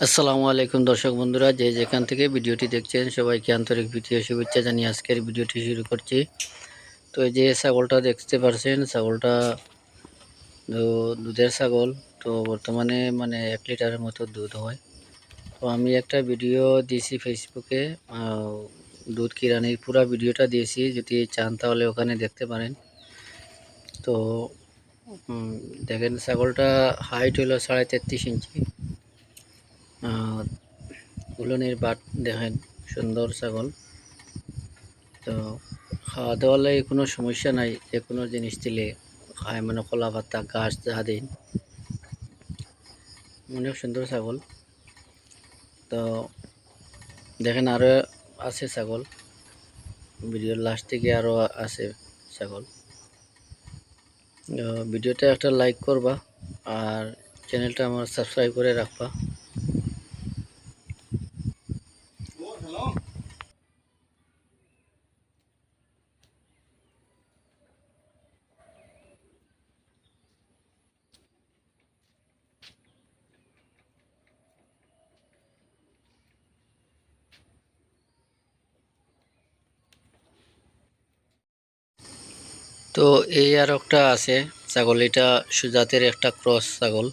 আসসালামু আলাইকুম দর্শক বন্ধুরা, যে যেখান থেকে ভিডিওটি দেখছেন সবাইকে আন্তরিক প্রীতি ও শুভেচ্ছা জানিয়ে আজকের ভিডিওটি শুরু করছি। তো এই যে ছাগলটা দেখতে পাচ্ছেন, ছাগলটা দুধের ছাগল। তো বর্তমানে মানে 1 লিটারের মতো দুধ হয়। তো আমি একটা ভিডিও দিয়েছি ফেসবুকে, দুধ কিরানির পুরো ভিডিওটা দিয়েছি, যদি চান তাহলে ওখানে দেখতে পারেন। তো দেখেন ছাগলটা হাইট হলো 33.5 ইঞ্চি। উলনের বাট দেখেন, সুন্দর ছাগল। তো খাওয়া দাওয়া লাগে কোনো সমস্যা নাই, যে কোনো জিনিস দিলে খায়, মানে কলা পাতা ঘাস যা দিন। অনেক সুন্দর ছাগল। তো দেখেন আরও আছে ছাগল, ভিডিওর লাস্ট থেকে আরও আছে ছাগল। ভিডিওটা একটা লাইক করবা আর চ্যানেলটা আমার সাবস্ক্রাইব করে রাখবা। তো এই আর একটা আছে ছাগল, এটা সুজাতের একটা ক্রস ছাগল।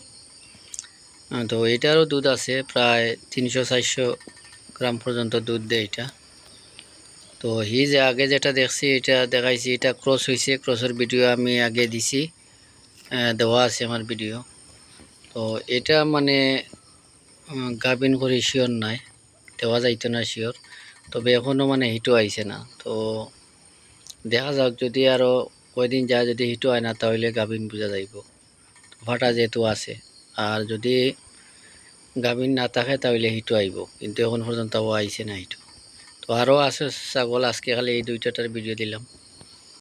তো এটারও দুধ আছে, প্রায় 300-400 গ্রাম পর্যন্ত দুধ দেয় এটা। তো যে আগে যেটা দেখছি এটা দেখাইছি, এটা ক্রস হয়েছে, ক্রসের ভিডিও আমি আগে দিছি, দেওয়া আছে আমার ভিডিও। তো এটা মানে গাভিন করে শিওর নাই, দেওয়া যাইতো না শিওর, তবে এখনও মানে হিটও আইছে না। তো দেখা যাক, যদি আরও কয়দিন যায়, যদি হিটও হয় না তাহলে গাভিন বোঝা যাইব, ফাটা যেহেতু আছে। আর যদি গাভিন না থাকে তাহলে হিটও আইব, কিন্তু এখন পর্যন্ত আইছে না হিটও। তো আরও আছে ছাগল, আজকে খালি এই দুইটার ভিডিও দিলাম।